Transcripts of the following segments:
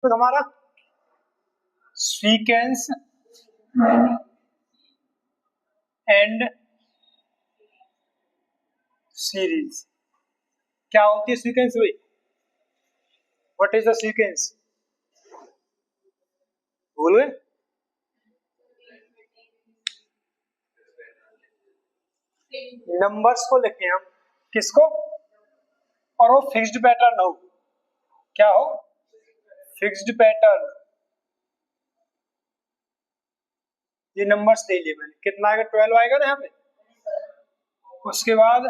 तो हमारा sequence and series क्या होती है? सीक्वेंस भाई, व्हाट इज द सीक्वेंस? भूल गए? नंबर्स को लिखे हम, किसको? और वो फिक्स्ड पैटर्न हो। क्या हो? Fixed pattern. ये नंबर्स ले लिए मैंने, कितना आएगा? 12 आएगा ना यहाँ पे। उसके बाद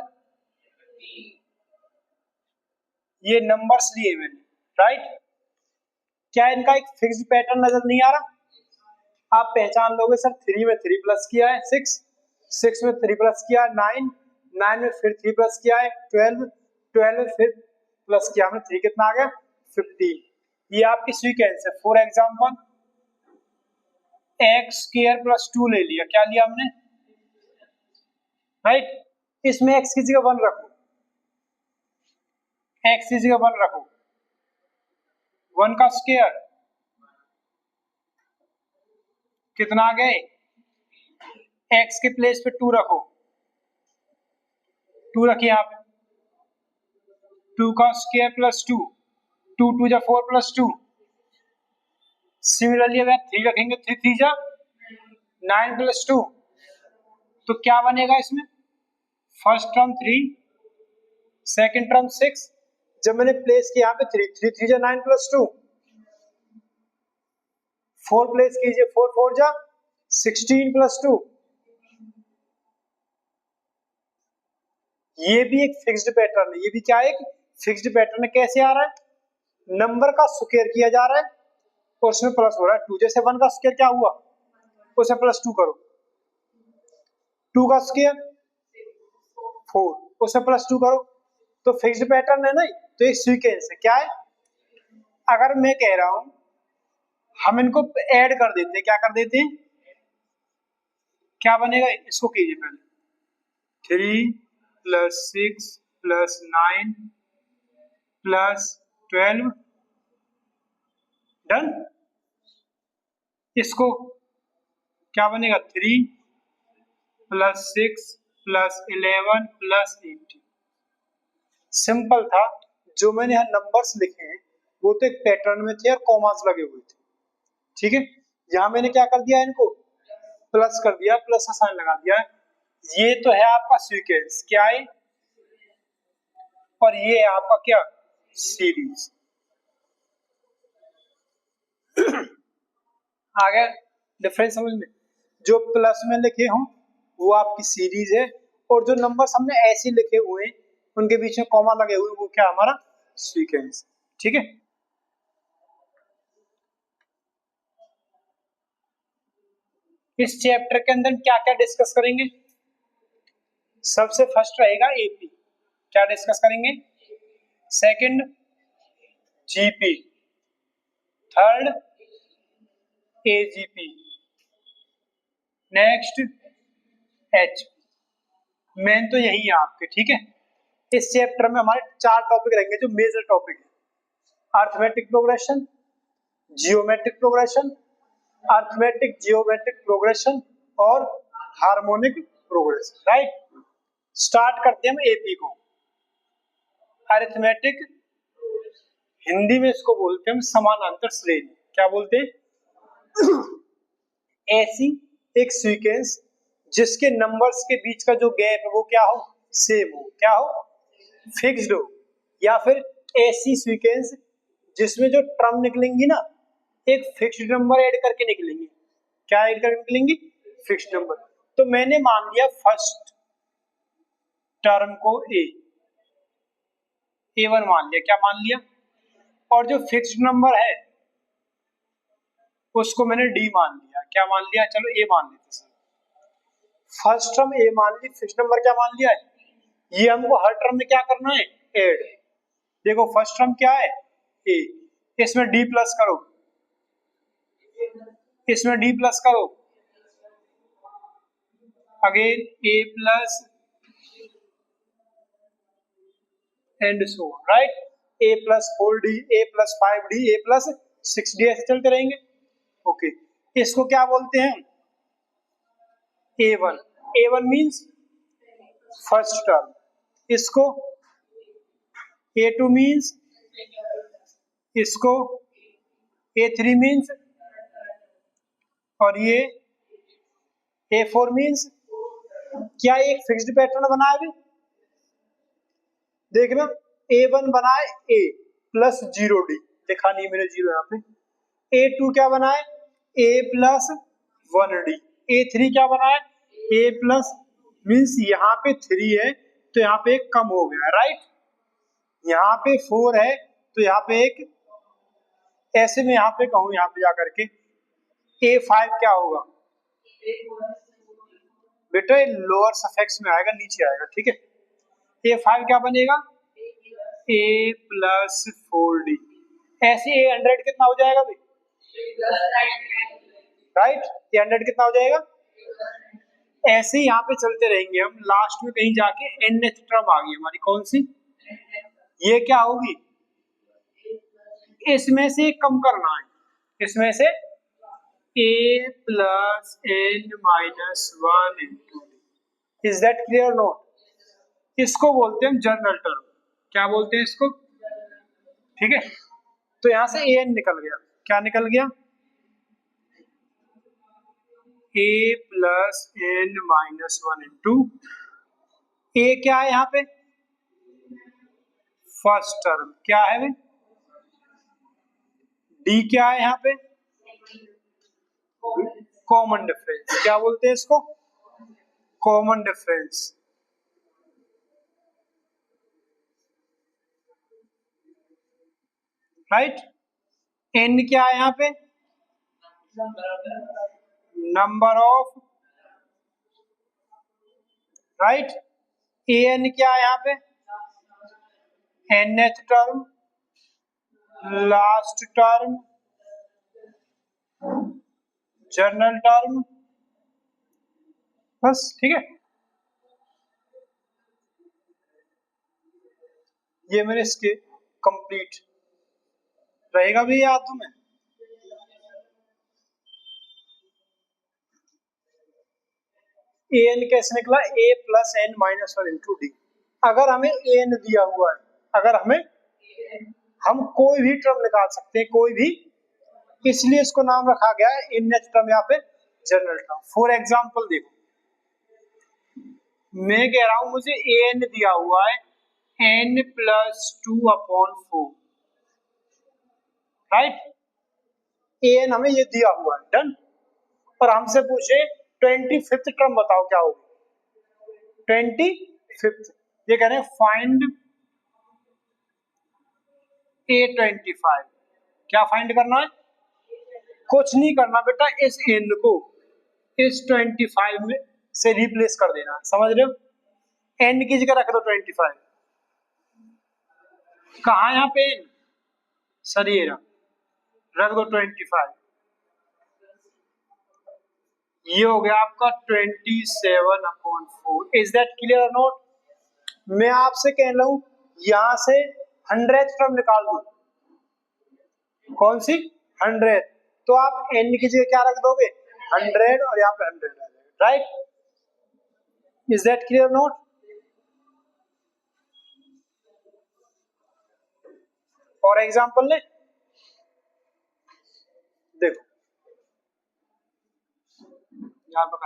ये नंबर्स लिए मैंने, राइट। क्या इनका एक फिक्स्ड पैटर्न नजर नहीं आ रहा? आप पहचान लोगे सर, 3 में 3 प्लस किया है 6, 6 में 3 प्लस किया है 9, 9 में फिर 3 प्लस किया है 12, 12 में फिर प्लस किया हमने 3, कितना आ गया? 15। ये आपकी सीक्वेंस है। For example x square plus 2 ले लिया, क्या लिया हमने? राइट। इसमें एक्स की जगह 1 रखो, एक्स की जगह 1 रखो, 1 का स्क्वायर कितना आ गए? एक्स के प्लेस पे 2 रखो, 2 रखिए यहाँ पे, 2 का स्क्वायर प्लस 2, 2 2 जा 4 प्लस 2। सिमिलरली अगर 3 रखेंगे, 3 3 जा 9 प्लस 2, तो क्या बनेगा इसमें? First term 3, second term 6। जब मैंने प्लेस किया यहाँ पे 3 3 3 जा 9 प्लस 2, 4 प्लेस कीजिए, 4 4 जा 16 प्लस 2। ये भी एक फिक्स्ड पैटर्न है। ये भी क्या है? एक फिक्स्ड पैटर्न है। कैसे आ रहा है? नंबर का स्क्वायर किया जा रहा है और उसमें प्लस हो रहा है 2। जैसे 1 का स्क्वायर क्या हुआ, उसे प्लस 2 करो, 2 का स्क्वायर 4, उसे प्लस 2 करो, तो फिक्स्ड पैटर्न है ना। तो एक सीक्वेंस है। क्या है? अगर मैं कह रहा हूं हम इनको ऐड कर देते हैं, क्या कर देते हैं? क्या बनेगा? इसको कीजिए पहले, 3 प्लस 6 प्लस 9 प्लस 12, डन। इसको क्या बनेगा? 3 प्लस 6 प्लस 11 प्लस 18। सिंपल था। जो मैंने यहाँ नंबर्स लिखे हैं वो तो एक पैटर्न में थे और कॉमास लगे हुए थे, ठीक है। यहाँ मैंने क्या कर दिया, इनको प्लस कर दिया, प्लस का साइन लगा दिया। ये तो है आपका सीक्वेंस, क्या है? और ये है आपका क्या? सीरीज। आ गया डिफरेंस समझ में? जो प्लस में लिखे हों वो आपकी सीरीज है, और जो नंबर्स हमने ऐसे लिखे हुए हैं उनके बीच में कॉमा लगे हुए वो क्या? हमारा सीक्वेंस, ठीक है। इस चैप्टर के अंदर क्या क्या डिस्कस करेंगे? सबसे फर्स्ट रहेगा एपी, क्या डिस्कस करेंगे? Second GP, third AGP, next H. Main तो यही है आपके, ठीक है। इस चैप्टर में हमारे 4 टॉपिक रहेंगे जो मेजर टॉपिक है। Arithmetic progression, geometric progression, arithmetic geometric progression और हार्मोनिक प्रोग्रेशन, राइट। स्टार्ट करते हैं हम एपी को। अरिथमेटिक, हिंदी में इसको बोलते हैं हम समानांतर श्रेणी। क्या बोलते हैं? ऐसी एक सीक्वेंस जिसके नंबर्स के बीच का जो गैप है वो क्या हो? सेम हो। क्या हो? फिक्स्ड हो। या फिर ऐसी सीक्वेंस जिसमें जो टर्म निकलेंगी ना एक फिक्स्ड नंबर ऐड करके निकलेंगी। क्या ऐड करके निकलेंगी? Fixed number. तो मैंने मान लिया फर्स्ट टर्म को A1 मान लिया। क्या मान लिया? और जो फिक्स्ड नंबर है उसको मैंने D मान लिया। क्या मान लिया? चलो A मान लेते हैं। फर्स्ट टर्म A मान ली, फिक्स्ड नंबर क्या मान लिया है? ये हमको हर टर्म में क्या करना है? ऐड। देखो फर्स्ट टर्म क्या है? A, इसमें D प्लस करो, इसमें D प्लस करो, again A plus and so, right. A plus 4D, A plus 5D, A plus 6D ऐसे चलते रहेंगे। ओके, इसको क्या बोलते हैं? A1। A1 means first term. इसको A2 मीन्स, इसको A3 मीन्स, और ये A4 मीन्स। क्या एक फिक्स्ड पैटर्न बना है अभी? देखना, A1 बना है A प्लस 0D, लिखा नहीं मैंने जीरो यहाँ पे। A2 क्या बना है? A plus 1D। A3 क्या बना है? A प्लस, मीन्स यहाँ पे 3 है तो यहाँ पे एक कम हो गया, राइट। यहाँ पे 4 है तो यहाँ पे एक, ऐसे में यहाँ पे कहूँ, यहाँ पे जाकर के A5 क्या होगा बेटा? लोअर सफिक्स में आएगा, नीचे आएगा, ठीक है। A5 क्या बनेगा? A plus 4D। ऐसे A100 कितना हो जाएगा भाई? राइट, A100 कितना हो जाएगा? ऐसे ही यहाँ पे चलते रहेंगे हम, लास्ट में कहीं जाके nth टर्म आ गई हमारी, कौन सी? ये क्या होगी? इसमें से कम करना है, इसमें से A plus n minus 1 into. Is that clear note? इसको बोलते हैं जर्नल टर्म। क्या बोलते हैं इसको? ठीक है, तो यहां से an निकल गया। क्या निकल गया? A plus n minus 1 into. A क्या है यहाँ पे? First term. क्या है भाई? D क्या है यहाँ पे? Common difference. क्या बोलते हैं इसको? Common difference. राइट। n क्या है यहाँ पे? Number of, right. an क्या है यहाँ पे? nth term, last term, journal term, बस, ठीक है। ये मेरे इसके कंप्लीट रहेगा भी याद तुम्हें? an कैसे निकला? A plus n minus 1 into D. अगर हमें an दिया हुआ है, अगर हमें, हम कोई भी टर्म निकाल सकते हैं, कोई भी, इसलिए इसको नाम रखा गया है nth टर्म या फिर जनरल टर्म। फॉर एग्जांपल देखो, मैं कह रहा हूं मुझे an दिया हुआ है n प्लस 2/4, राइट। an हमें ये दिया हुआ है, डन। और हमसे पूछे 25th टर्म बताओ क्या होगी? 25th, ये कह रहे हैं फाइंड A25। क्या फाइंड करना है? कुछ नहीं करना बेटा, इस n को इस 25 में से रिप्लेस कर देना, समझ रहे हो? n की जगह रख दो 25। कहा यहाँ पे n? सर ये रख दो 25। ये हो गया आपका 27/4। इज दैट क्लियर और नॉट? मैं आपसे कह रहा हूं यहां से 100th टर्म निकाल दो। कौन सी? 100। तो आप n की जगह क्या रख दोगे? 100, और यहाँ पे 100 आ जाएगा, right. Is that clear not? और एग्जांपल ले, देखो यहाँ पर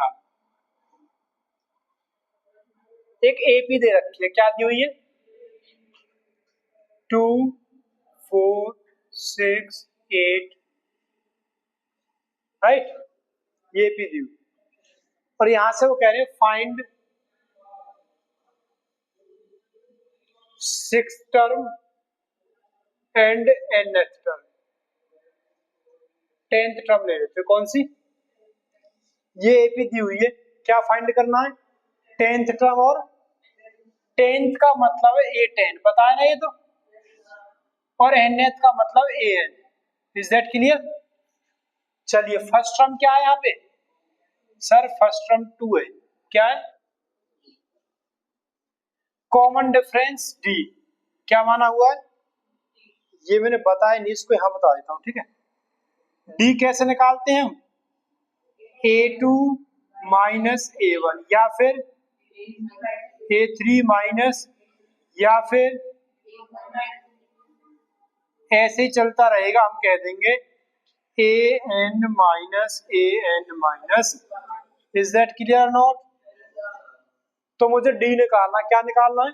एक AP दे रखी है, क्या दी हुई है? 2 4 6 8, राइट। ये AP दी हुई, और यहां से वो कह रहे हैं find 6th term and nth term. 10th term ले लेते, कौन सी? ये AP दी हुई है, क्या फाइंड करना है? 10th टर्म, और 10th का मतलब है A10, पता है ना ये तो, और nth का मतलब an। Is that clear? चलिए, फर्स्ट टर्म क्या है यहाँ पे? सर फर्स्ट टर्म 2 है, क्या है? Common difference D। क्या माना हुआ है? ये मैंने बताया नहीं, इसको यहाँ बता देता हूँ, ठीक है। डी कैसे निकालते हैं हम, A2 माइनस A1 या फिर A3 माइनस, या फिर ऐसे ही चलता रहेगा, हम कह देंगे AN minus AN minus. Is that clear not? तो मुझे डी निकालना, क्या निकालना है,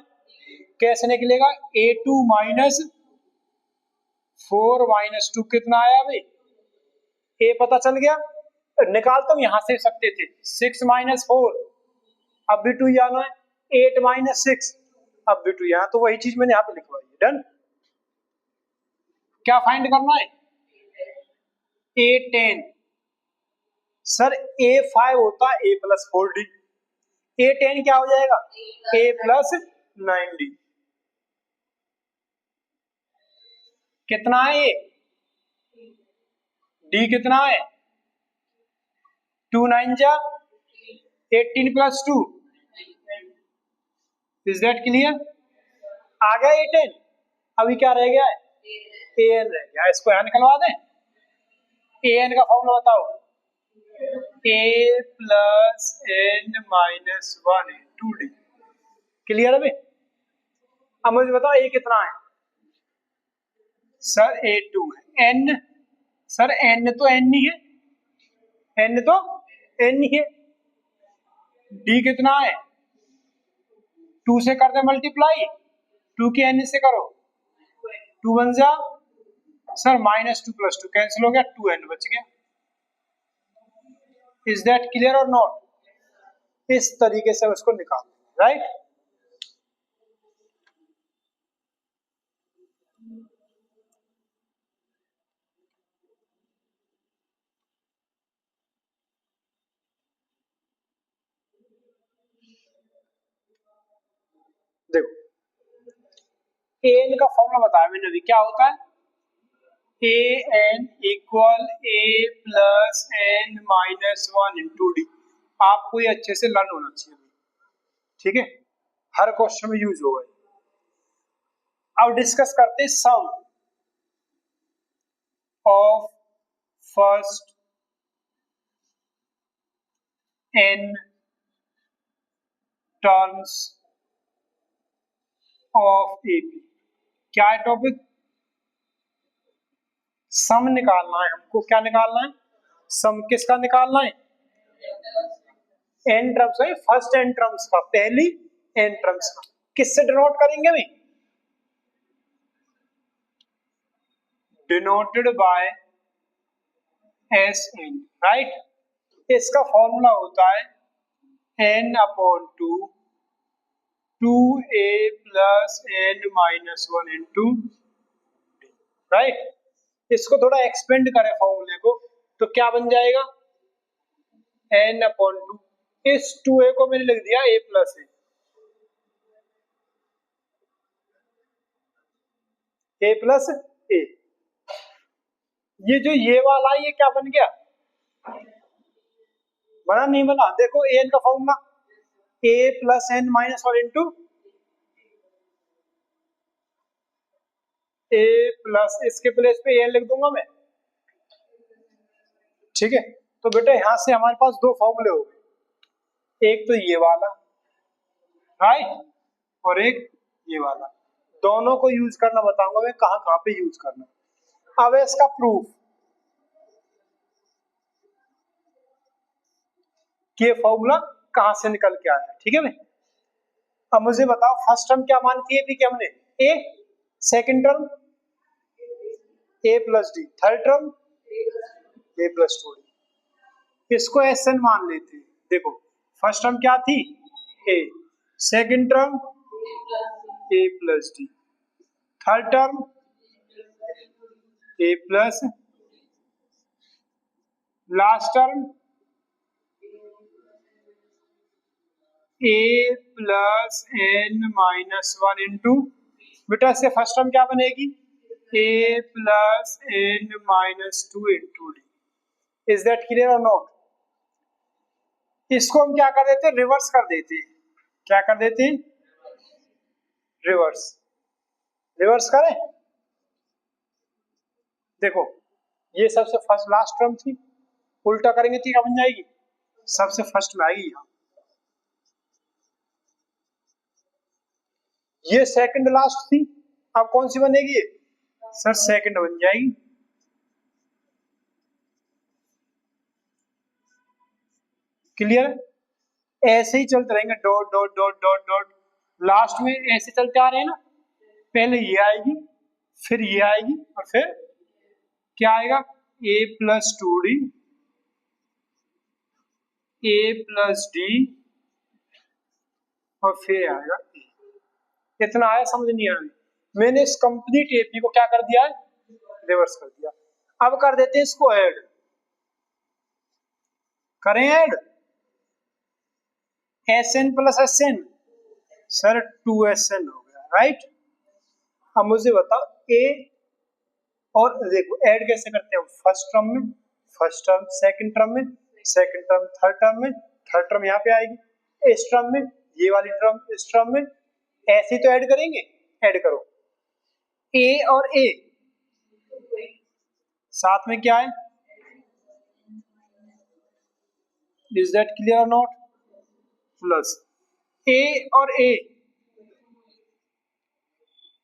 कैसे निकलेगा, A2 माइनस 4 माइनस 2 कितना आया भाई, ए पता चल गया, निकाल तो यहां से सकते थे, 6 माइनस 4, अब भी 2 यहाँ है, 8 माइनस 6, अब भी 2 यहाँ, तो वही चीज मैंने यहाँ पे लिखवाई है। डन। क्या फाइंड करना है, A10। सर A5 होता है A प्लस 4D, A10 क्या हो जाएगा, A प्लस 9D। कितना है ये, डी कितना है, 2 9 जा 18 प्लस 2। Is that clear? आ गया 18, अभी क्या रह गया है, AN रह गया, इसको यहां निकलवा दें। AN का फॉर्मूला बताओ, A plus N minus 1 into D. Clear है भाई? अब मुझे बताओ A कितना है, सर A2 है, N, सर N तो N ही है, N तो N ही है, D कितना है, 2 से कर दे मल्टीप्लाई, 2 की N से करो, 2 1 जा, सर माइनस 2 प्लस 2 कैंसिल हो गया, 2N बच गया। इज दैट क्लियर और नॉट? इस तरीके से उसको निकाल, राइट। देखो AN का फॉर्मूला बताया मैंने अभी, क्या होता है, AN equal A plus N minus 1 into D. आपको ये अच्छे से लर्न होना चाहिए, ठीक है, हर क्वेश्चन में यूज होगा। अब डिस्कस करते हैं sum of first n terms of AP। क्या है टॉपिक, सम निकालना है हमको, क्या निकालना है, सम किसका निकालना है, n टर्म्स है, फर्स्ट n टर्म्स का, पहली n टर्म्स का। किससे डिनोट करेंगे भाई, डिनोटेड बाय SN, राइट। इसका फॉर्मूला होता है n upon 2 2a plus n minus 1 into, right. इसको थोड़ा एक्सपेंड करें फॉर्मूले को, तो क्या बन जाएगा, n अपॉन 2, इस 2a को मैंने लिख दिया a plus a plus a। ये जो ये वाला ये क्या बन गया, बना नहीं बना, देखो an का formula a plus n minus 1 into a plus, इसके प्लेस पे n लिख दूंगा मैं, ठीक है। तो बेटा यहां से हमारे पास दो फॉर्मूले हो गए, एक तो ये वाला, राइट, और एक ये वाला। दोनों को यूज करना बताऊंगा मैं, कहां कहां पे यूज करना। अब इसका प्रूफ कि ये फॉर्मूला कहां से निकल के आया, ठीक है भाई। अब मुझे बताओ फर्स्ट टर्म क्या मानती है, कि हमने a, second term a plus D, third term a plus 2d। इसको SN मान लेते हैं। देखो फर्स्ट टर्म क्या थी, a, second term a plus D, third term a plus, last term a plus n minus 1 into, बेटा से first term क्या बनेगी, a plus n minus 2 into D. Is that clear और नॉट? इसको हम क्या कर देते हैं, रिवर्स कर देते हैं। क्या कर देते हैं, रिवर्स। रिवर्स करें, देखो ये सबसे फर्स्ट लास्ट टर्म थी, उल्टा करेंगे तो क्या बन जाएगी, सबसे फर्स्ट में आएगी यहाँ। ये सेकंड लास्ट थी, अब कौन सी बनेगी ये, सर सेकंड बन जाएगी। क्लियर, ऐसे ही चलते रहेंगे, dot dot dot dot dot, last में ऐसे चलते आ रहे हैं ना, पहले ये आएगी, फिर ये आएगी, और फिर क्या आएगा, a plus 2d, a plus d, और फिर आएगा a। इतना आया, समझ नहीं आ रही, मैंने इस कंप्लीट एपी को क्या कर दिया है, रिवर्स कर दिया। अब कर देते हैं इसको ऐड, करें add, Sn plus Sn, sir 2Sn हो गया, राइट। अब मुझे बताओ a, और देखो ऐड कैसे करते हैं, फर्स्ट टर्म में, फर्स्ट टर्म सेकंड टर्म में, सेकंड टर्म थर्ड टर्म में, थर्ड टर्म यहाँ पे आएगी, इस टर्म में, ये वाली टर्म इस टर्म में, ऐसे ही तो ऐड करेंगे। ऐड करो a और a, साथ में क्या है, is that clear not, plus a और a,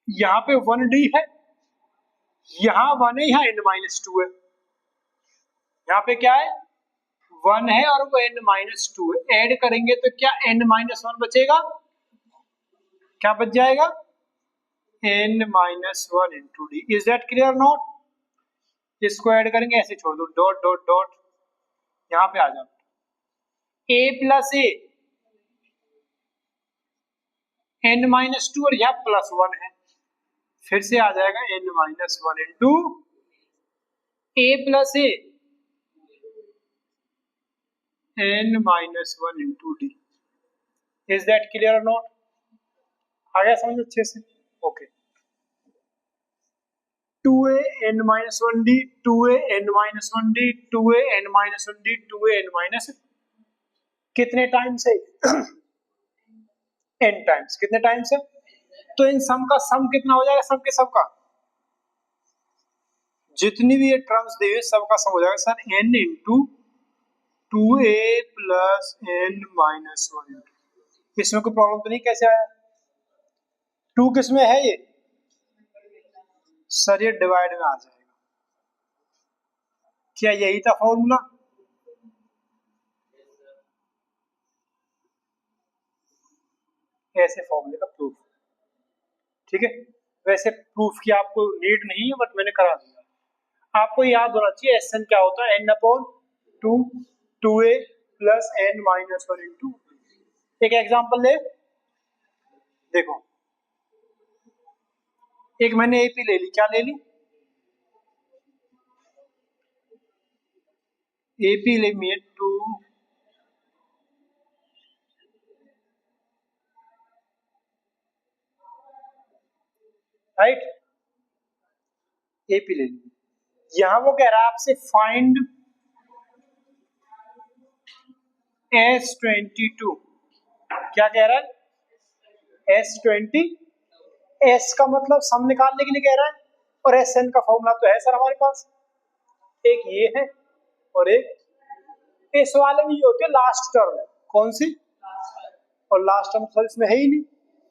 यहाँ पे 1d है, यहाँ 1 है, यहाँ n-2 है, यहाँ पे क्या है 1 है और वो n-2 है, ऐड करेंगे तो क्या n-1 बचेगा, क्या बच जाएगा, n-1 into D, is that clear not. इसको ऐड करेंगे, ऐसे छोड़ दो, डॉट डॉट डॉट, यहाँ पे आ जाओ, a प्लस ए, n-2 और यहाँ प्लस 1 है, फिर से आ जाएगा n-1 into a plus A, n-1 into D, is that clear not, आ गया समझ अच्छे से, okay. 2a n-1d, 2a n-1d, 2a n-1d, 2a n- कितने टाइम्स है n टाइम्स, कितने टाइम्स है, तो इन सम का सम कितना हो जाएगा, सब के सब का, जितनी भी ये टर्म्स दी हुई सबका सम हो जाएगा sir n into 2a plus n-1। इसमें कोई प्रॉब्लम तो नहीं, कैसे आया, 2 किस में है ये, सर ये डिवाइड में आ जाएगा, क्या यही था फॉर्मूला, ऐसे फॉर्मूले का प्रूफ, ठीक है। वैसे प्रूफ की आपको नीड नहीं है, बट मैंने करा दिया, आपको याद होना चाहिए एस एन क्या होता है, n/2 2a plus n-1 into. एक एग्जांपल ले, देखो एक मैंने एपी ले ली, क्या ले ली, एपी ले मी 2, राइट, एपी ले ली, यहां वो कह रहा है आपसे फाइंड S22, क्या कह रहा है S20, S का मतलब सम निकालने के लिए कह रहा है, और एस एन का फॉर्मूला तो है सर हमारे पास, एक ये है और एक इस वाले में ये होती है लास्ट टर्म, कौन सी, और लास्ट टर्म सर इसमें है ही नहीं,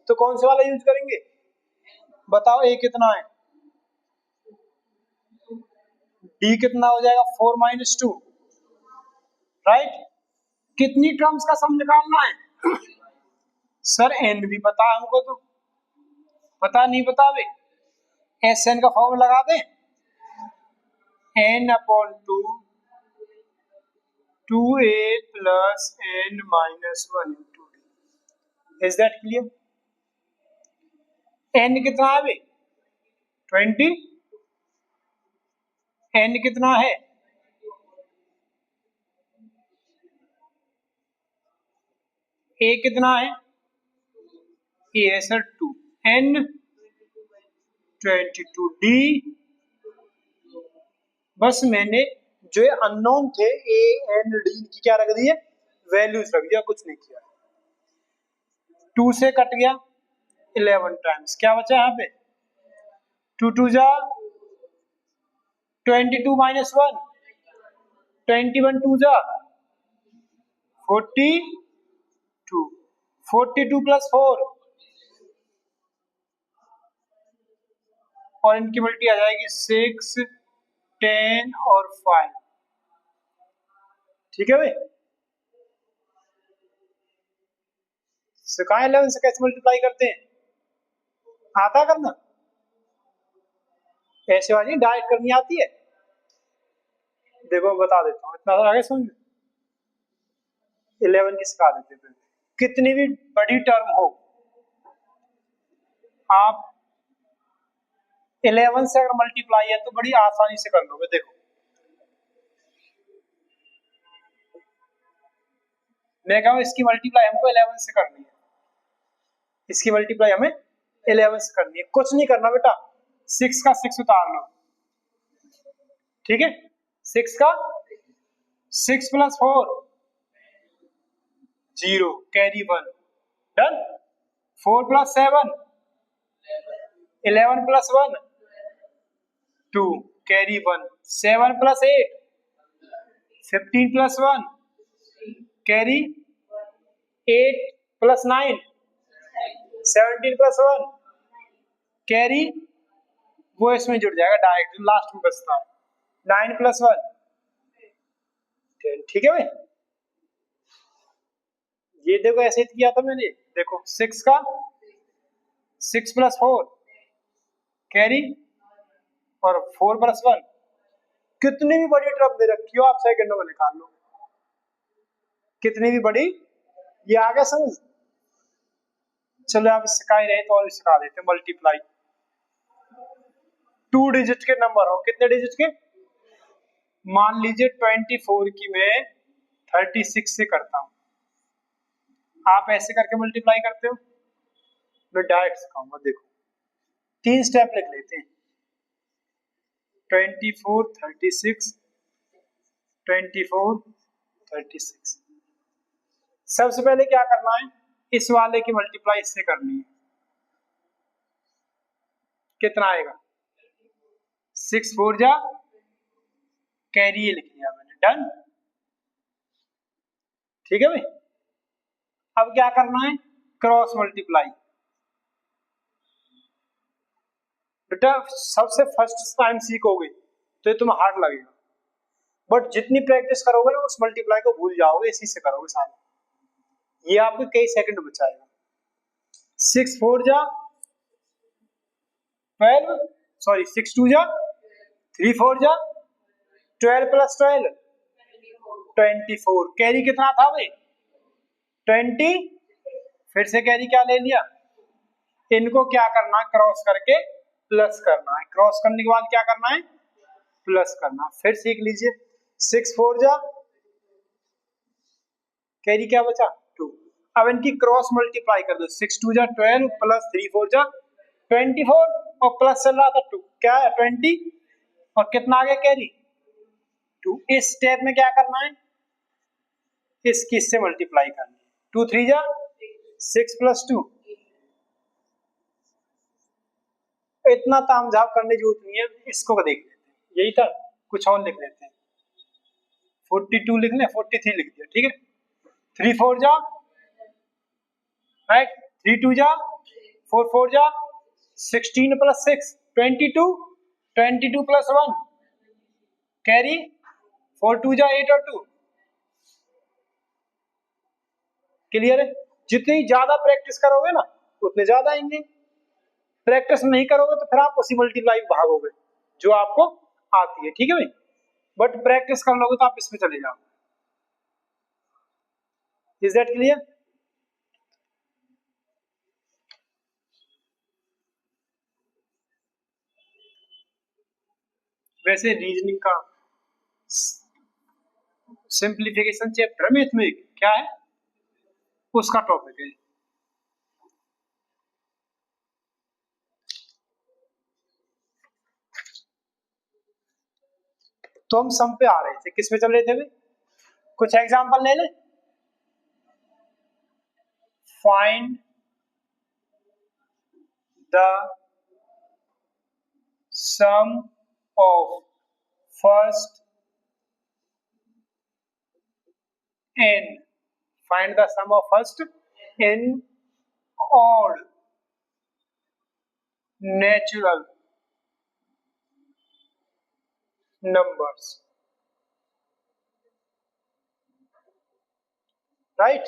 तो कौन से वाला यूज करेंगे, बताओ a कितना है, d कितना हो जाएगा 4 - 2, राइट। कितनी टर्म्स का सम निकालना है सर, n भी पता है हमको, तो पता नहीं पता बे, एस एन का फॉर्मूला लगा दें, n/2 2a plus n-1 into D, is that clear. n कितना है बे 20, n कितना है, a कितना है, a है सर 2, n-22, d बस मैंने जो अननोन थे a n d की क्या रख दी है, वैल्यूज रख दिया, कुछ नहीं किया, 2 से कट गया 11 टाइम्स, क्या बचा यहाँ पे 2 2 जा 22 माइनस 1, 21 टू जा 42, 42 प्लस 4 और इनकी मल्टी आ जाएगी 6, 10 और 5। ठीक है भाई, सिखाएं 11 से कैसे मल्टीप्लाई करते हैं, आता करना, ऐसे वाली डायरेक्ट करनी आती है। देखो मैं बता देता हूँ, इतना आगे समझ, 11 की सिखा देते हैं। कितनी भी बड़ी टर्म हो, आप 11 से अगर मल्टीप्लाई है तो बड़ी आसानी से कर लोगे। देखो मैं कहूँ इसकी मल्टीप्लाई हमको 11 से करनी है, इसकी मल्टीप्लाई हमें 11 से करनी है, कुछ नहीं करना बेटा, 6 का 6 उतार लो, ठीक है, 6 का 6 plus 4 0 carry 1 done, 4 plus 7 11 plus 1 2 carry 1, 7 plus 8 15 plus 1 carry 8 plus 9 17 plus 1 carry, वो इसमें जुड़ जाएगा डायरेक्ट, लास्ट में बचता है 9 प्लस 1 10। ठीक है भाई, ये देखो ऐसे ही किया था मैंने, देखो 6 का 6 प्लस 4 कैरी और 4 प्लस 1, कितनी भी बड़ी टर्म दे रखी हो आप सेकंडों में निकाल लो, कितनी भी बड़ी, ये आ गया समझ। चलो आप सिखा ही रहे तो और सिखा देते, मल्टीप्लाई 2 डिजिट के नंबर हो, कितने डिजिट के, मान लीजिए 24 की मैं 36 से करता हूं, आप ऐसे करके मल्टीप्लाई करते हो, मैं डायरेक्ट सिखाऊंगा। देखो 3 स्टेप लिख लेते हैं, 24 36 24 36। सबसे पहले क्या करना है, इस वाले की मल्टीप्लाई इससे करनी है, कितना आएगा 6 4 जा कैरी लिख लिया मैंने, डन। ठीक है भाई, अब क्या करना है, क्रॉस मल्टीप्लाई। बेटा सबसे फर्स्ट टाइम सीखोगे तो ये तुम्हें हार्ड लगेगा, बट जितनी प्रैक्टिस करोगे ना उस मल्टीप्लाई को भूल जाओगे, इसी से करोगे सारे, ये आपको कई सेकंड बचाएगा। 6 4 जा 12, सॉरी 6 2 जा 3 4 जा 12 प्लस 12 24, कैरी कितना था भाई 20, फिर से कैरी क्या ले लिया, इनको क्या करना है क्रॉस करके प्लस करना है, क्रॉस करने के बाद क्या करना है प्लस करना, फिर सीख लीजिए 6 4 जा कैरी क्या बचा 2, अब इनकी क्रॉस मल्टीप्लाई कर दो, 6 2 जा 12 प्लस 3 4 जा 24 और प्लस चल रहा था 2, क्या है 20 और कितना आ गया कैरी 2। इस स्टेप में क्या करना है, इसकी इससे मल्टीप्लाई करनी है, 2 3 जा 6 प्लस 2, इतना तामझाम करने की जरूरत नहीं है, इसको देख लेते हैं, यही था, कुछ और लिख लेते हैं, 42 लिख लें, 43 लिख दिया, ठीक है, 3 4 जा राइट, 3 2 जा 4 4 जा 16 प्लस 6 22, 22 प्लस 1 कैरी 4 2 जा 8 और 2, क्लियर है। जितनी ज्यादा प्रैक्टिस करोगे ना उतने ज्यादा आएंगे, प्रैक्टिस नहीं करोगे तो फिर आप उसी मल्टीप्लाई भागोगे जो आपको आती है, ठीक है भाई, बट प्रैक्टिस कर लोगे तो आप इसमें चले जाओ। Is that clear. वैसे रीजनिंग का सिंप्लीफिकेशन चैप्टर में इसमें क्या है उसका टॉपिक है, तो हम सम पे आ रहे थे, किस पे चल रहे थे भाई, कुछ एग्जांपल ले ले, find the sum of first n, find the sum of first n odd natural numbers, right.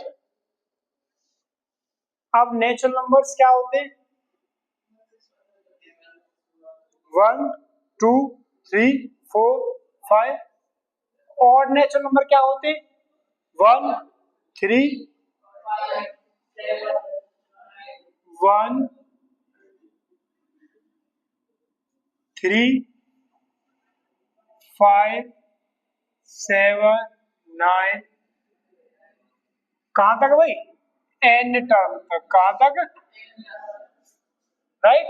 अब नेचुरल नंबर्स क्या होते हैं? 1 2 3 4 5। ऑड नेचुरल नंबर क्या होते हैं? 1 3 1 3 5 7 9। कहां तक भाई? एन टर्म तक। कहां तक? राइट।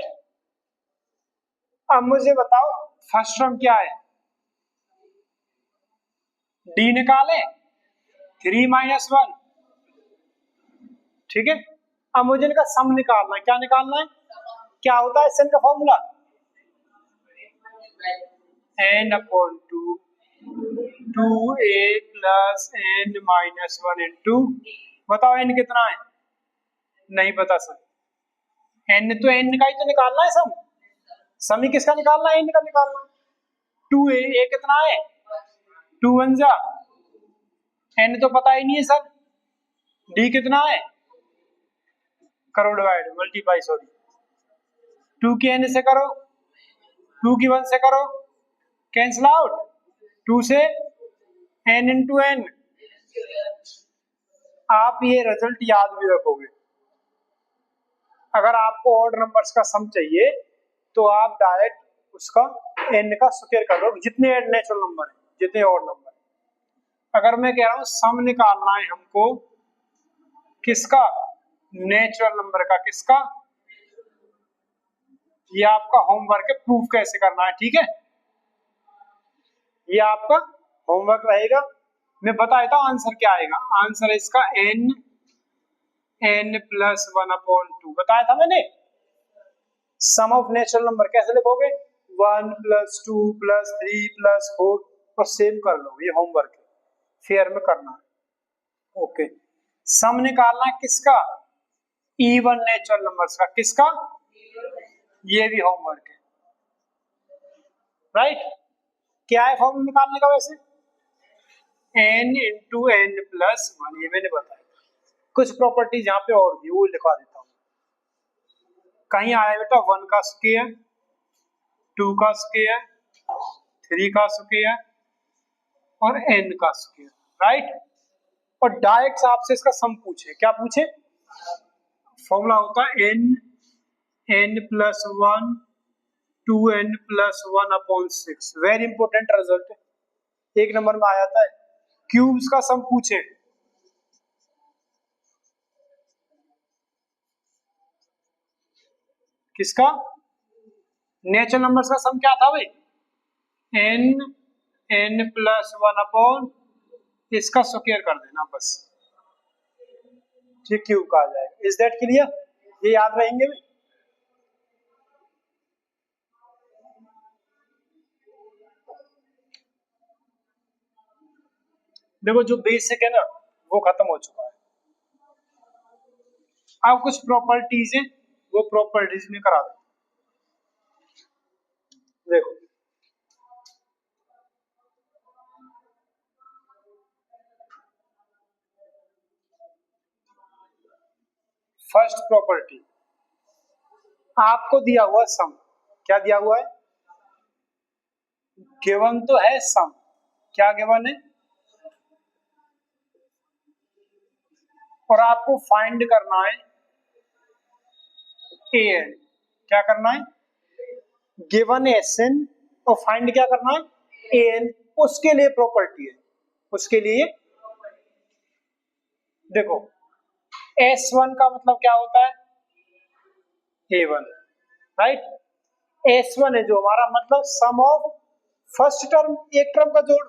अब मुझे बताओ फर्स्ट टर्म क्या है? डी निकाले 3 - 1, ठीक है। अब मुझे इनका सम निकालना है। क्या निकालना है? क्या होता है एन का formula? n/2 2a + n-1 into, बताओ n कितना है? नहीं पता सर। n तो n का ही तो निकालना है सम। सम ही किसका निकालना है? n का निकालना है। 2a, a कितना है? 2 1 जा, n तो पता ही नहीं है सर। d कितना है? करो डिवाइड, मल्टीप्लाई, सॉरी। 2 की n से करो, 2 की 1 से करो, कैंसिल आउट। 2 से n इंटू n। आप ये रिजल्ट याद भी रखोगे। अगर आपको ऑड नंबर्स का सम चाहिए तो आप डायरेक्ट उसका n का स्क्वायर कर लो, जितने नेचुरल नंबर है, जितने ऑड नंबर है। अगर मैं कह रहा हूं सम निकालना है हमको किसका? नेचुरल नंबर का। किसका? ये आपका होमवर्क है, प्रूफ कैसे करना है, ठीक है। ये आपका होमवर्क रहेगा। मैं बता देता हूं आंसर क्या आएगा। आंसर है इसका n+1/2 बताया था मैंने। सम ऑफ नेचुरल नंबर कैसे लिखोगे? 1 + 2 + 3 + 4, और सेव कर लो। ये होमवर्क है, फेयर में करना है। ओके। सम निकालना है किसका? इवन नेचुरल नंबर्स का। किसका? ये भी होमवर्क है, राइट। क्या है फॉर्मूला निकालने का वैसे? n इंटू n+1, ये मैंने बताया। कुछ प्रॉपर्टीज यहाँ पे और भी, वो लिखवा देता हूँ। कहीं आया बेटा 1 का स्क्वायर, 2 का स्क्वायर, 3 का स्क्वायर और n का स्क्वायर, राइट। और डायरेक्ट आपसे इसका सम पूछे, क्या पूछे? फॉर्मूला होता है n+1 2n+1/6। Very important result है, 1 नंबर में आ जाता है। क्यूब्स का सम पूछे, किसका? नेचुरल नंबर्स का सम क्या था भाई? n+1 इसका स्क्वायर कर देना बस, ये क्यूब का आ जाएगा। Is that clear? ये याद रहेंगे भाई। देखो जो बेसिक है ना वो खत्म हो चुका है। अब कुछ प्रॉपर्टीज है, वो प्रॉपर्टीज में करा दो। देखो फर्स्ट प्रॉपर्टी, आपको दिया हुआ सम। क्या दिया हुआ है? गिवन तो है सम। क्या गिवन है? और आपको फाइंड करना है an। क्या करना है? गिवन एन, और फाइंड क्या करना है? an। उसके लिए प्रॉपर्टी है, उसके लिए देखो S1 का मतलब क्या होता है? A1, right. S1 है जो हमारा मतलब सम ऑफ फर्स्ट टर्म, एक टर्म का जोड़,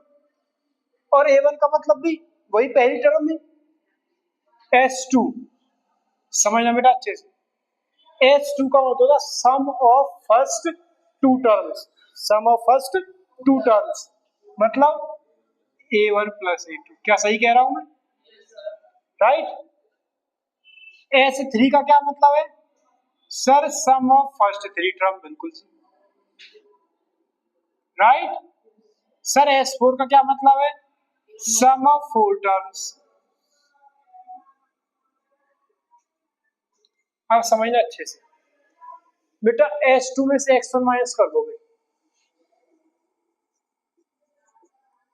और A1 का मतलब भी वही पहली टर्म में। S2 समझना बेटा अच्छे से। S2 का मतलब होता है sum of first two terms, sum of first two terms. मतलब A1 प्लस A2, क्या सही कह रहा हूं मैं? राइट। S3 का क्या मतलब है? Sir sum of first three term, बिल्कुल राइट। सर S4 का क्या मतलब है? Sum of four terms. अब समझना अच्छे से बेटा, S2 में से X1 माइनस कर दोगे,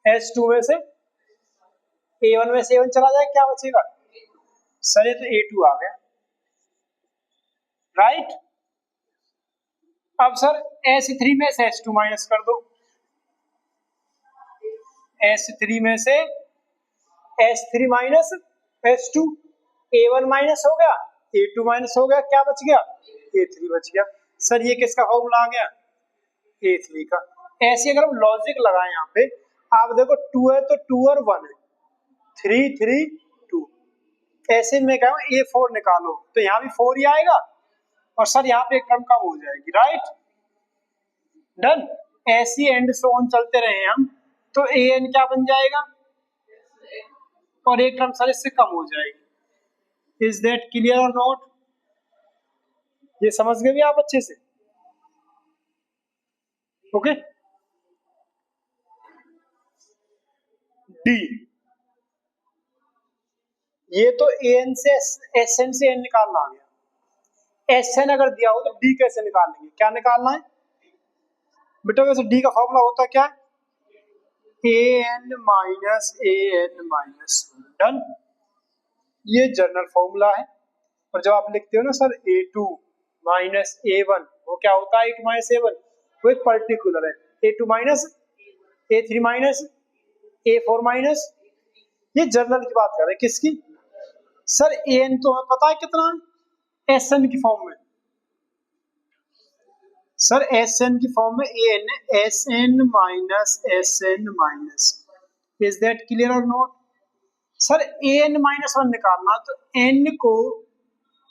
S2 में से A1 में से A1 चला जाए, क्या बचेगा? सर ये तो A2 आ गया, राइट। अब सर S3 में से S2 माइनस कर दो, S3 में से S3 minus S2, A1 minus हो गया, A2 माइनस हो गया, क्या बच गया? A3 बच गया। सर ये किसका फॉर्मूला आ गया? A3 का। ऐसे अगर हम लॉजिक लगाएं यहाँ पे, आप देखो 2 है तो 2 और 1 है, 3 3 2, ऐसे में क्या A4 निकालो तो यहाँ भी 4 ही आएगा, और सर यहाँ पे एक टर्म कम हो जाएगी, राइट। डन। ऐसी एंड सो ऑन चलते रहे हम, तो an क्या बन जाएगा, और एक टर्म सर इससे कम हो जाएगी। इज दैट क्लियर और नॉट? ये समझ गए भी आप अच्छे से? ओके। डी, ये तो an से sn से n निकालना आ गया। sn अगर दिया हो तो d कैसे निकालेंगे, क्या निकालना है बेटा? वैसे d का फॉर्मूला होता क्या है? an minus an minus. Done. ये जनरल फॉर्मूला है, और जब आप लिखते हो ना सर A2 माइनस A1, वो क्या होता है? 8 माइनस A1, वो एक पर्टिकुलर है। A2 minus A3 minus A4 minus, ये जनरल की बात कर रहे हैं, किसकी? सर an तो हमें पता है कितना है, Sn की फॉर्म में। सर Sn की फॉर्म में an है, Sn minus Sn minus. Is that clear और नॉट? सर an माइनस 1 निकालना, तो n को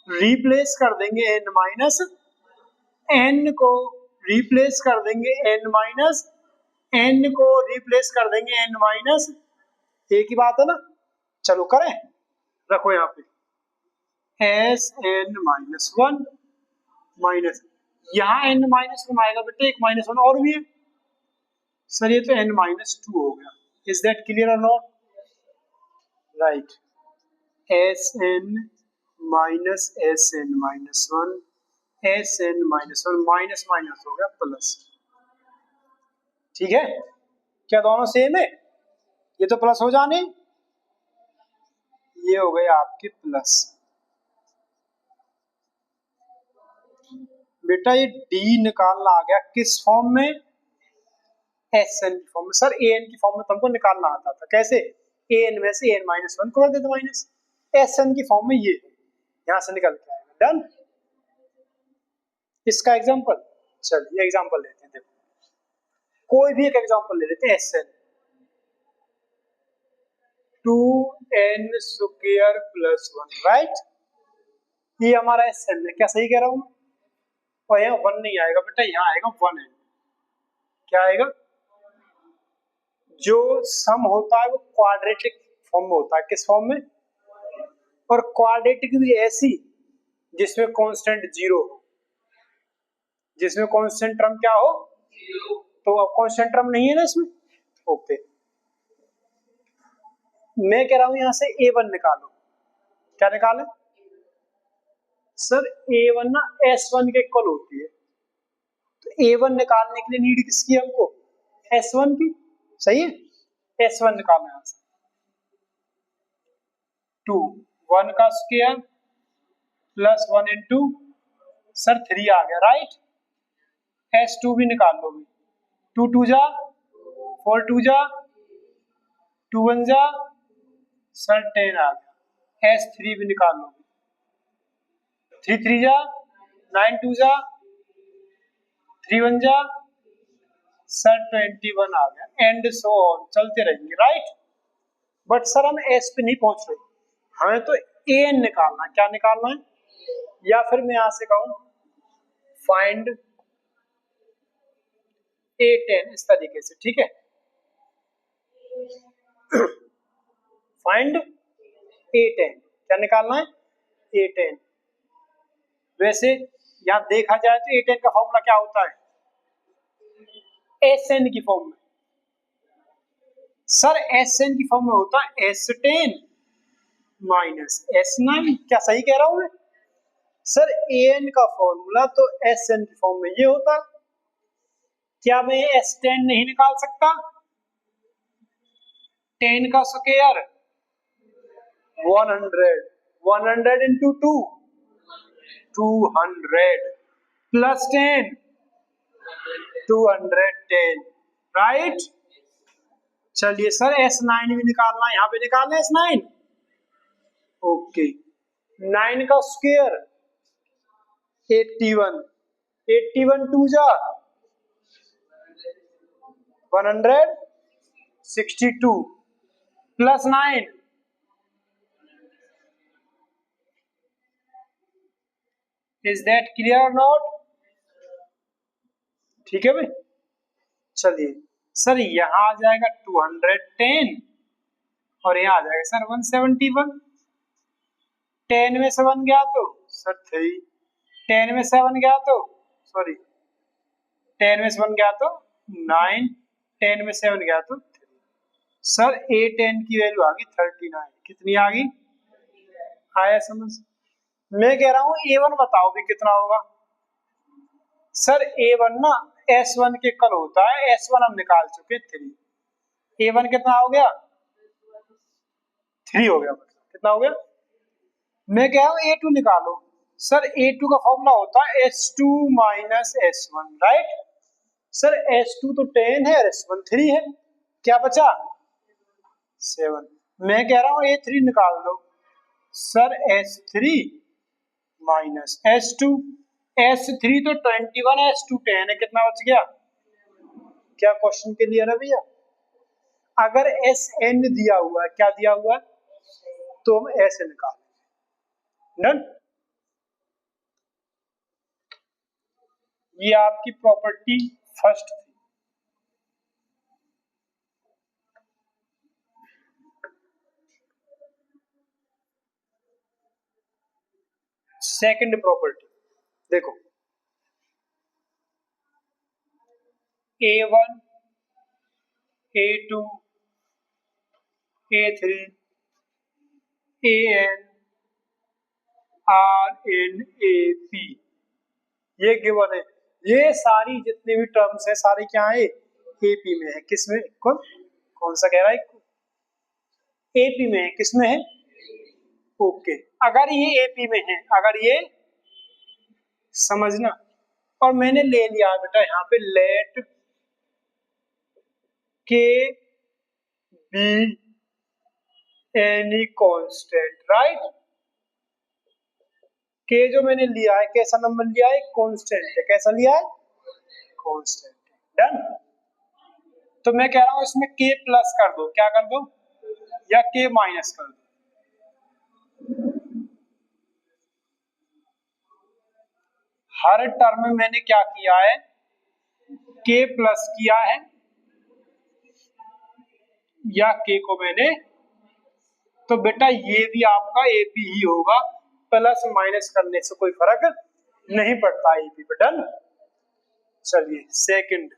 रिप्लेस कर देंगे n माइनस, n को रिप्लेस कर देंगे n माइनस, n को रिप्लेस कर देंगे n माइनस। एक ही बात है ना? चलो करें, रखो यहाँ पे Sn माइनस 1 माइनस, यहाँ n माइनस 1 आएगा बेटे, एक माइनस 1 और भी है, सर ये तो n माइनस 2 हो गया। इज दैट क्लियर और not? Right. Sn minus Sn minus 1, Sn minus 1, minus minus हो गया प्लस। ठीक है, क्या दोनों सेम है? ये तो प्लस हो जाने, ये हो गए आपके प्लस। बेटा ये d निकालना आ गया किस फॉर्म में? Sn की फॉर्म में। सर an की फॉर्म में तुमको निकालना आता था, कैसे? an में से an माइनस 1 को कर देते माइनस, Sn की फॉर्म में ये यहां से निकल के आएगा। डन। इसका एग्जांपल, चलिए एग्जांपल लेते हैं, देखो कोई भी एक एग्जांपल ले लेते हैं, Sn 2n square plus 1, right. ये हमारा Sn है, क्या सही कह रहा हूं? और यहाँ 1 नहीं आएगा बेटा, यहाँ आएगा 1n। क्या आएगा? जो सम होता है वो क्वाड्रेटिक फॉर्म में होता है, किस फॉर्म में? और क्वाड्रेटिक भी ऐसी जिसमें कांस्टेंट जीरो हो, जिसमें कांस्टेंट टर्म क्या हो? तो अब कांस्टेंट टर्म नहीं है ना इसमें, ओके। मैं कह रहा हूं यहां से A1 निकालो, क्या निकाले? सर A1 ना S1 के इक्वल होती है, तो A1 निकालने के लिए नीड किसकी है हमको? S1 की, सही है। S1 निकालना है, 2 1 का स्क्वायर प्लस 1 इंटू, सर 3 आ गया, राइट। S2 भी निकाल लो, 2 2 जा 4 2 जा 2 1 जा, सर 10 आ गया। S3 भी निकाल लो, 3 3 जा 9 2 जा 3 1 जा, सर 21 आ गया, एंड सो ऑन चलते रहेंगे, राइट। बट सर हम S पे नहीं पहुंच रहे, हमें तो an निकालना है, क्या निकालना है? या फिर मैं यहां से कहूं फाइंड A10, इस तरीके से, ठीक है। फाइंड A10, क्या निकालना है? A10। वैसे यहां देखा जाए तो A10 का फॉर्मूला क्या होता है? SN की फॉर्म में। सर SN की फॉर्म में होता है S10 माइनस S9, क्या सही कह रहा हूं मैं? सर AN का फॉर्मूला तो SN की फॉर्म में ये होता है। क्या मैं S10 नहीं निकाल सकता? 10 का स्क्वायर 100, 100 इंटू 2 200 प्लस 10 210, राइट। चलिए सर S9 भी निकालना है, यहां पे निकालना है S9। ओके, 9 का स्क्वायर 81, 81 टू जा 162 प्लस 9 इज दैट क्लियर और नॉट? ठीक है भाई। चलिए सर यहां आ जाएगा 210 और यहां आ जाएगा सर 171। 10 में से 1 गया तो सर 3, 10 में से 7 गया तो सॉरी 10 में से 1 गया तो 9, 10 में से 7 गया तो 3। सर A10 की वैल्यू आ गई 39। कितनी आ गई? आया समझ? मैं कह रहा हूं A1 बताओ भी कितना होगा। सर A1 ना S1 के कल होता है, S1 हम निकाल चुके 3। A1 कितना हो गया? 3 हो गया। मतलब कितना हो गया? मैं कह रहा हूं A2 निकालो। सर A2 का फॉर्मूला होता है S2 minus S1, right. Sir S2 तो 10 है और S1 3 है, क्या बचा? 7। मैं कह रहा हूं A3 निकाल दो। Sir S3 minus S2, S3 तो 21 है, S2 10 है, कितना बच गया? क्या क्वेश्चन के लिए ना भैया? अगर SN दिया हुआ है, क्या दिया हुआ है, तो हम ऐसे निकाल डन। ये आपकी प्रॉपर्टी फर्स्ट थी। सेकंड प्रॉपर्टी देखो, A1 A2 A3 AN RN AP ये गिवन है। ये सारी जितनी भी टर्म्स है सारी क्या है? AP में है। किसमें? कौन सा कह रहा है? AP में है। किसमें है? ओके, अगर ये AP में है, अगर ये समझना, और मैंने ले लिया बेटा यहाँ पे लेट के बी एनी कांस्टेंट, राइट। के जो मैंने लिया है कैसा नंबर लिया है? कांस्टेंट है। कैसा लिया है? कांस्टेंट। डन। तो मैं कह रहा हूं इसमें के प्लस कर दो, क्या कर दो, या के माइनस कर दो। हर टर्म में मैंने क्या किया है? के प्लस किया है, या के को मैंने, तो बेटा ये भी आपका एपी ही होगा। प्लस माइनस करने से कोई फर्क नहीं पड़ता एपी पे। डन। चलिए सेकंड,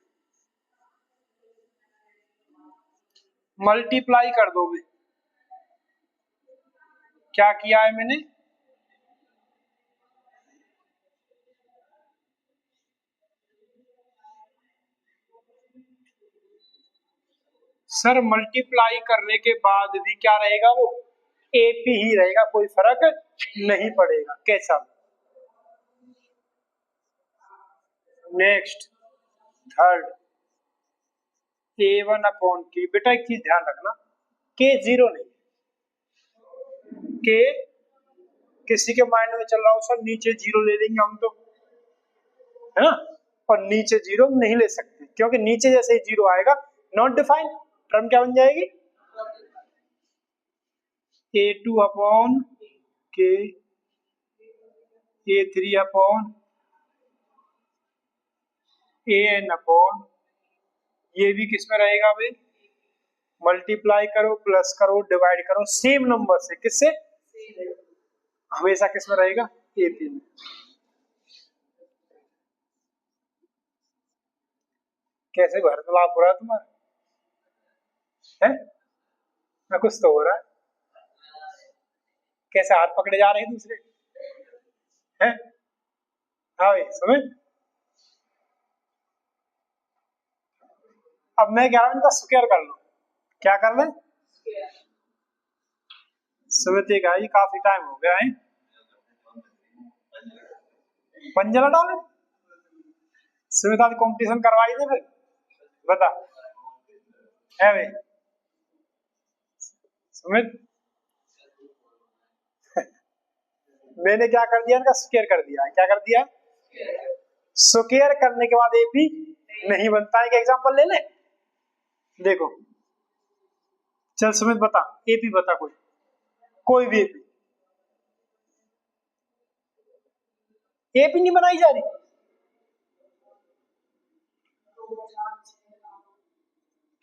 मल्टीप्लाई कर दोगे। क्या किया है मैंने? सर मल्टीप्लाई करने के बाद भी क्या रहेगा? वो एपी ही रहेगा, कोई फर्क नहीं पड़ेगा कैसा। नेक्स्ट थर्ड, A1 अपॉन के। बेटा एक चीज ध्यान रखना, के जीरो नहीं, के किसी के माइंड में चल रहा हो सर नीचे जीरो ले लेंगे हम तो, है ना, और नीचे जीरो नहीं ले सकते क्योंकि नीचे जैसे ही जीरो आएगा नॉट डिफाइंड, टर्म क्या बन जाएगी? A2 अपॉन के, A3 अपॉन AN अपॉन, ये भी किस में रहेगा भाई? मल्टीप्लाई करो, प्लस करो, डिवाइड करो सेम नंबर से, किससे? हमेशा किस में रहेगा? एपी में। कैसे वार्तालाप हो रहा है तुम्हारा? है ना, कुछ तो हो रहा है। कैसे हाथ पकड़े जा रहे हैं दूसरे? हैं? हाँ भाई समझ। अब मैं कह रहा हूं इनका स्क्वायर कर लो। क्या कर ले? सुमित का ये काफी टाइम हो गया है, पंजरा डाले। सुमित आज कंपटीशन करवाई थे फिर, बता। है भाई सुमित, मैंने क्या कर दिया, इनका स्क्वायर कर दिया। क्या कर दिया? स्क्वायर करने के बाद एपी नहीं बनता है। एक एग्जांपल ले ले, देखो। चल सुमित बता, एपी बता, कोई कोई भी एपी। एपी नहीं बनाई जा रही।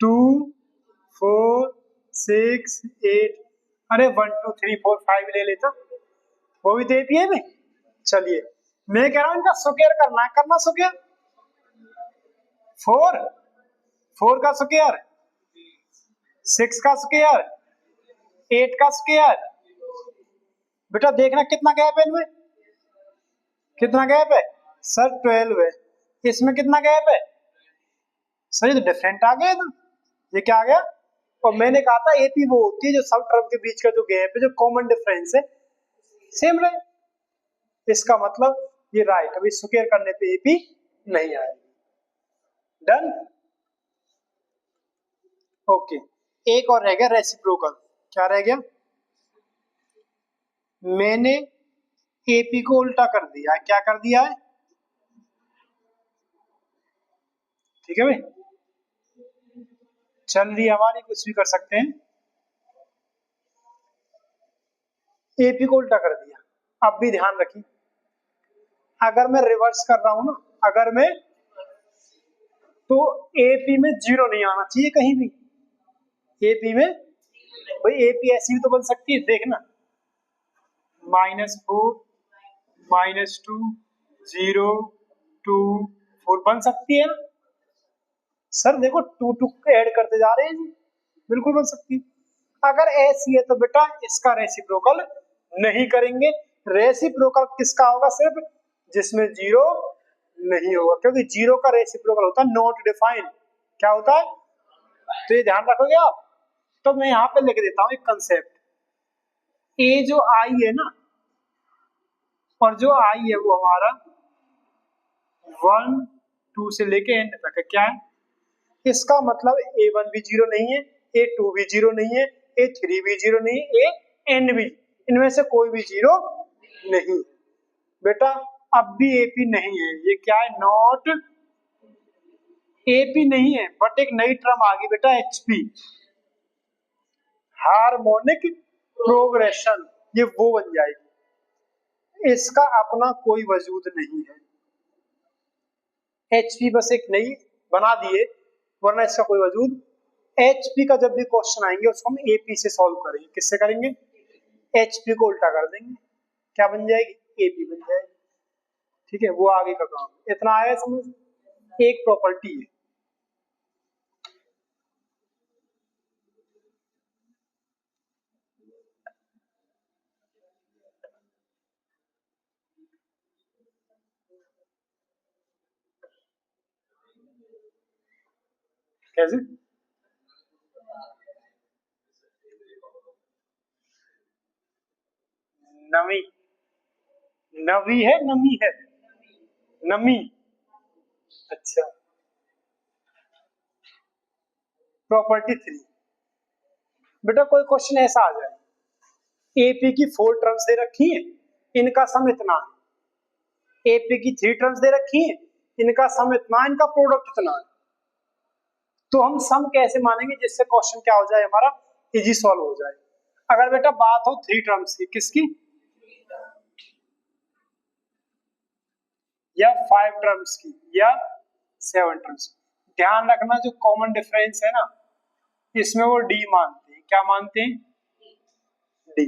2 4 6 8, अरे 1 2 3 4 5 ले लेता, वो भी तो एपी है भाई। चलिए मैं कह रहा हूं इनका स्क्वायर करना है, करना स्क्वायर। 4 4 का स्क्वायर, 6 का स्क्वायर, 8 का स्क्वायर। बेटा देखना कितना गैप है इनमें, कितना गैप है सर? 12 है। इसमें कितना गैप है सर? ये तो डिफरेंट आ गया। तो ये क्या आ गया? और मैंने कहा था एपी वो होती है जो सब टर्म के बीच का जो गैप है, जो कॉमन डिफरेंस है, सेम रहे। इसका मतलब ये राइट। अभी स्क्वायर करने पे एपी नहीं आएगी। डन। ओके, एक और रह गया रेसिप्रोकल। क्या रह गया? मैंने एपी को उल्टा कर दिया है। क्या कर दिया है? ठीक है भाई, चल रही हमारी, कुछ भी कर सकते हैं। एपी को उल्टा कर दिया। अब भी ध्यान रखिए, अगर मैं रिवर्स कर रहा हूं ना, अगर मैं, तो एपी में जीरो नहीं आना चाहिए कहीं भी। एपी में भाई, एपी ऐसी भी तो बन सकती है, देखना। -4 -2 0 2 4 बन सकती है ना सर? देखो 2 2 ऐड करते जा रहे हैं जी, बिल्कुल बन सकती है। अगर ऐसी है तो बेटा इसका रेसिप्रोकल नहीं करेंगे। रेसिप्रोकल किसका होगा? सिर्फ जिसमें जीरो नहीं होगा, क्योंकि जीरो का रेसिप्रोकल होता है नॉट डिफाइंड। क्या होता है? तो ये ध्यान रखोगे आप। तो मैं यहां पे लिख देता हूं एक कंसेप्ट। ए जो आई है ना, और जो आई है वो हमारा 1 2 से लेके एंड तक है। क्या है? इसका मतलब A1 भी जीरो नहीं है, A2 भी जीरो नहीं है, A3 भी जीरो नहीं है, एन भी, इनमें से कोई भी जीरो नहीं। बेटा अब भी एपी नहीं है। ये क्या है? नॉट एपी नहीं है, बट एक नई टर्म आ गई बेटा, एचपी, हार्मोनिक प्रोग्रेशन। ये वो बन जाएगी। इसका अपना कोई वजूद नहीं है। एचपी बस एक नई बना दिए, वरना इसका कोई वजूद। एचपी का जब भी क्वेश्चन आएंगे उसको हम एपी से सॉल्व करेंगे। किससे करेंगे? एचपी को उल्टा कर देंगे। क्या बन जाएगी? एपी बन जाएगी। ठीक है, वो आगे का काम। इतना आया समझ? एक प्रॉपर्टी है। कैसे? नमी, नवी है नमी है? नमी। अच्छा, प्रॉपर्टी 3। बेटा कोई क्वेश्चन ऐसा आ जाए, एपी की 4 टर्म्स दे रखी है, इनका सम इतना है। एपी की 3 टर्म्स दे रखी है, इनका सम इतना, इनका प्रोडक्ट इतना है। तो हम सम कैसे मानेंगे जिससे क्वेश्चन क्या हो जाए हमारा? इजी सॉल्व हो जाए। अगर बेटा बात हो 3 टर्म्स की, किसकी? या 5 टर्म्स की, या 7 टर्म्स। ध्यान रखना जो कॉमन डिफरेंस है ना, इसमें वो डी मानते हैं, क्या मानते हैं, डी।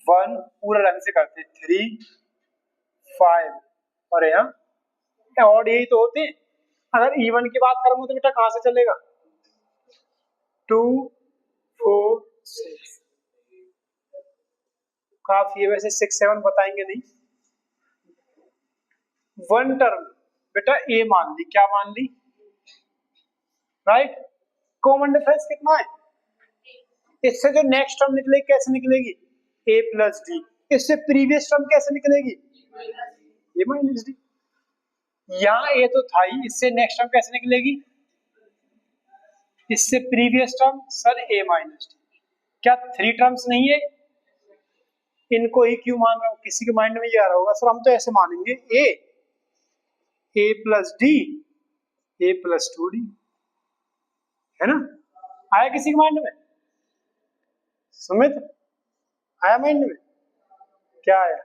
1 पूरा रंग से करते, 3 5 और यहाँ और यही तो होते हैं। अगर इवन की बात करूंगा तो बेटा कहां से चलेगा, 2 4 6, काफी है वैसे, 6 7 बताएंगे नहीं। 1 टर्म बेटा ए मान ली, क्या मान ली, राइट। कॉमन डिफरेंस कितना है, इससे जो नेक्स्ट टर्म निकलेगी कैसे निकलेगी, ए प्लस डी। इससे प्रीवियस टर्म कैसे निकलेगी, ए माइनस डी। यहाँ ए तो था ही, इससे नेक्स्ट टर्म कैसे निकलेगी, इससे प्रीवियस टर्म सर ए माइनस डी। क्या 3 टर्म्स नहीं है, इनको ही क्यों मान रहा हूं, किसी के माइंड में ये आ रहा होगा सर हम तो ऐसे मानेंगे ए प्लस डी, ए प्लस 2 डी, है ना। आया किसी के माइंड में, सुमित आया माइंड में, क्या आया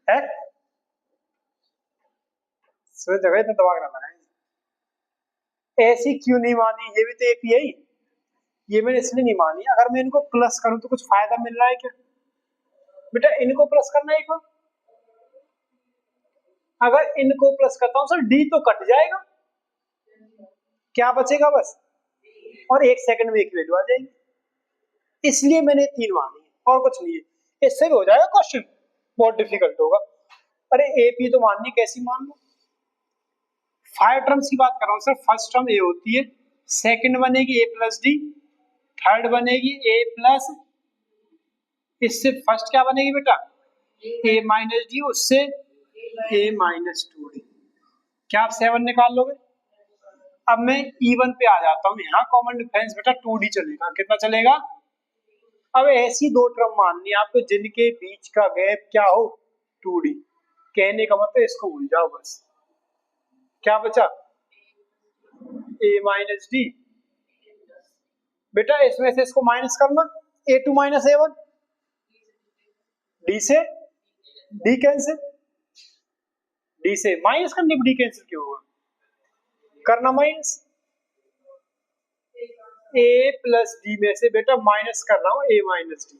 है, सुमित जगह इतना दिमाग ना लगाए। ऐसी क्यों नहीं मानी, ये भी तो एपीआई, ये मैंने इसलिए नहीं मानी, अगर मैं इनको प्लस करूं तो कुछ फायदा मिल रहा है क्या, बेटा इनको प्लस करना है, अगर इनको प्लस करता हूं सर डी तो कट जाएगा, क्या बचेगा बस, और 1 सेकंड में एक वैल्यू आ जाएगी, इसलिए मैंने 3 मानी है और कुछ नहीं है। इससे भी हो जाएगा क्वेश्चन, बहुत डिफिकल्ट होगा। अरे एपी तो माननी, कैसी मान लो, 5 टर्म्स की बात कर रहा हूं सर, फर्स्ट टर्म ए होती है, सेकंड बनेगी ए प्लस डी, थर्ड बनेगी ए प्लस, इससे फर्स्ट क्या बनेगी बेटा, ए माइनस डी, उससे ए माइनस 2डी। क्या आप 7 निकाल लोगे। अब मैं E1 पे आ जाता हूँ, यहाँ कॉमन डिफरेंस बेटा 2D चलेगा, कितना चलेगा। अब ऐसी 2 टर्म माननी है आपको जिनके बीच का गैप क्या हो, 2D। कहने का मतलब इसको भूल जाओ बस, क्या बचा, ए माइनस डी। बेटा इसमें से इसको माइनस करना, A2 माइनस A1, डी से डी कैंसिल, डी से माइनस करने पर डी कैंसिल क्यों होगा, करना माइनस, ए प्लस डी में से बेटा माइनस कर रहा हूं ए माइनस डी।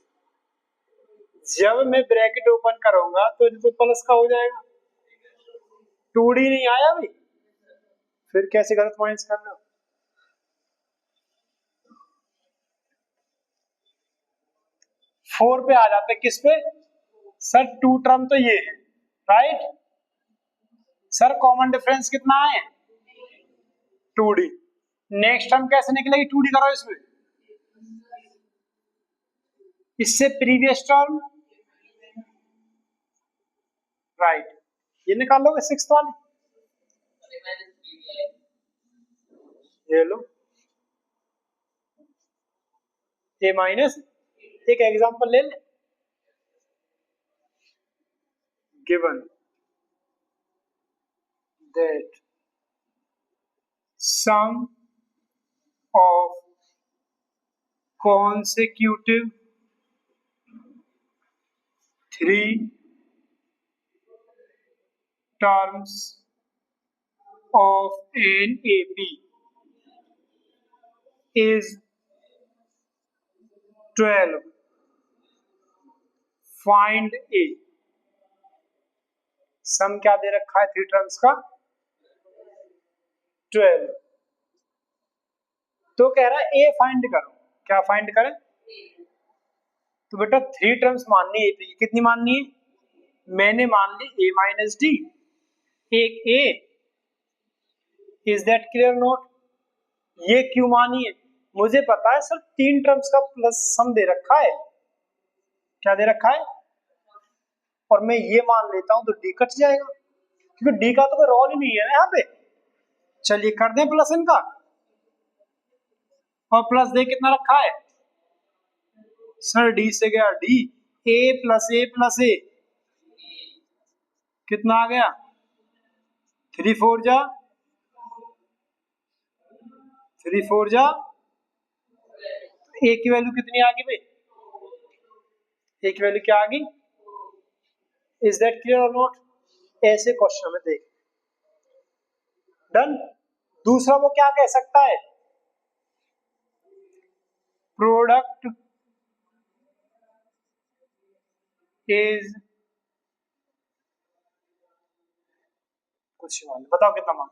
जब मैं ब्रैकेट ओपन करूंगा तो प्लस का हो जाएगा, 2D नहीं आया भाई, फिर कैसे गलत माइनस करना। फोर पे आ जाते, किस पे सर, 2 टर्म तो ये है, राइट सर। कॉमन डिफरेंस कितना है, 2D। नेक्स्ट टर्म कैसे निकलेगी, 2D करो इसमें, इससे प्रीवियस टर्म, राइट, ये निकाल लोगे 6 वाली, ये लो ए माइनस। एक एग्जांपल ले ले, given that sum of consecutive 3 terms of an AP is 12. Find A. सम क्या दे रखा है 3 टर्म्स का, 12। तो कह रहा है ए फाइंड करो, क्या फाइंड करें, तो बेटा 3 टर्म्स माननी है, कितनी माननी है, मैंने मान ली ए माइनस डी, एक ए, इज दैट क्लियर नोट। ये क्यों मानी है, मुझे पता है सर 3 टर्म्स का प्लस सम दे रखा है, क्या दे रखा है, और मैं ये मान लेता हूं तो डी कट जाएगा, क्योंकि डी का तो कोई रोल ही नहीं है ना यहाँ पे। चलिए कर दें प्लस इनका, और प्लस दे कितना रखा है सर, डी से गया डी, ए प्लस ए कितना आ गया, 3 4 जा 3 4 जा, ए की वैल्यू कितनी आ गई भाई, ए की वैल्यू क्या आ गई, इज दैट क्लियर और नॉट। ऐसे क्वेश्चन में देख, डन। दूसरा वो क्या कह सकता है, प्रोडक्ट इज कुछ मान, बताओ कितना मान,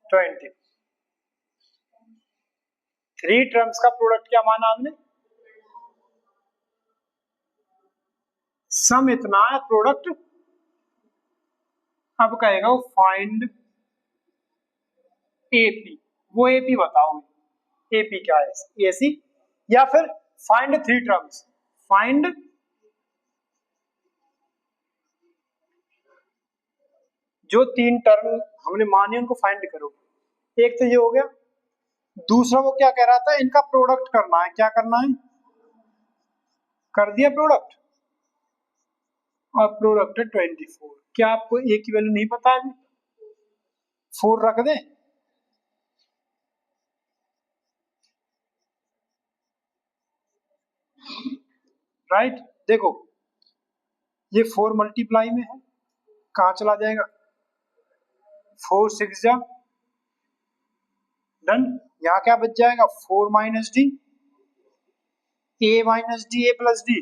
20। 3 टर्म्स का प्रोडक्ट क्या माना हमने, सम इतना है प्रोडक्ट। अब कहेगा वो फाइंड एपी, वो एपी बताओ, एपी क्या है, एसी, या फिर फाइंड 3 टर्म्स, फाइंड जो 3 टर्म हमने माने उनको फाइंड करो। एक तो ये हो गया, दूसरा वो क्या कह रहा था, इनका प्रोडक्ट करना है, क्या करना है, कर दिया प्रोडक्ट, और प्रोडक्ट है 24। क्या आपको ए की वैल्यू नहीं पता है, 4 रख दें, राइट। देखो ये 4 मल्टीप्लाई में है, कहां चला जाएगा, 4 6 जा डन, यहाँ क्या बच जाएगा, 4 माइनस डी, ए माइनस डी, ए प्लस डी,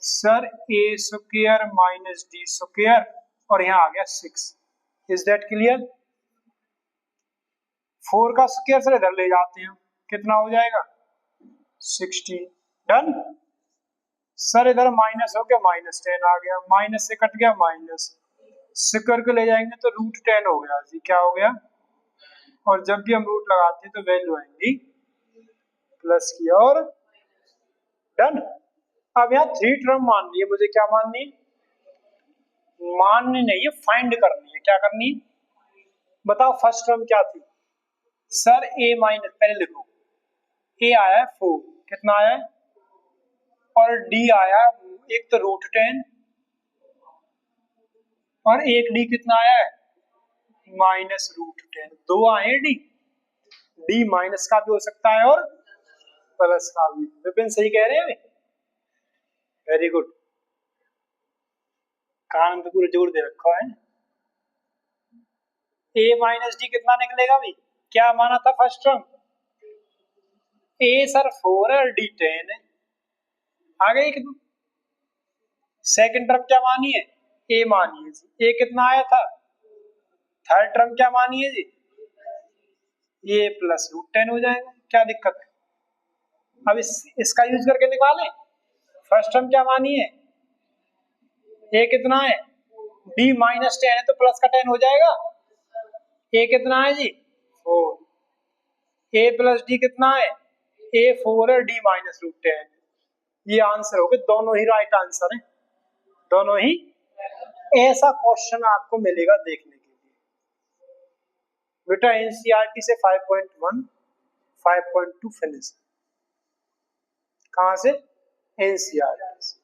सर ए स्क्वायर माइनस डी स्क्वायर, और यहाँ आ गया 6। Is that clear. 4 का स्क्वायर सर इधर ले जाते हैं, कितना हो जाएगा 16, डन। सर इधर माइनस हो गया, -10 आ गया, माइनस से कट गया माइनस, स्क्वायर को ले जाएंगे तो √10 हो गया जी, क्या हो गया, और जब भी हम रूट लगाते हैं तो वैल्यू आएंगी प्लस की, और डन। अब यहाँ 3 टर्म माननी है मुझे, क्या माननी है, माननी नहीं है, फाइंड करनी है, क्या करनी है, बताओ फर्स्ट टर्म क्या थी, सर ए माइनस, पहले लिखो, ए आया है 4, कितना आया है, और डी आया, एक तो √10, और एक डी कितना आया है, -√10, 2 आए डी, डी माइनस का भी हो सकता है और प्लस का भी। विपिन सही कह रहे हैं, वेरी गुड, कान पे पूरा जोर दे रखा है। ए माइनस डी कितना निकलेगा भाई, क्या माना था फर्स्ट टर्म, ए सर 4 है और डी 10 है, आ गई कितना। सेकंड टर्म क्या मानी है, ए मानी है जी, ए कितना आया था, थर्ड टर्म क्या मानी है जी, ए प्लस √10 हो जाएगा, क्या दिक्कत है। अब इसका यूज करके निकालें, फर्स्ट टर्म क्या मानी है, ए कितना है, डी -10 है तो प्लस का 10 हो जाएगा, ए कितना है जी 4, ए प्लस डी कितना है, ए 4 है, डी -√10, ये आंसर हो गए, दोनों ही राइट आंसर है, दोनों ही। ऐसा क्वेश्चन आपको मिलेगा देखने के लिए बेटा, एनसीईआरटी से 5.1 5.2 फिनिश, कहां से, एनसीईआरटी से।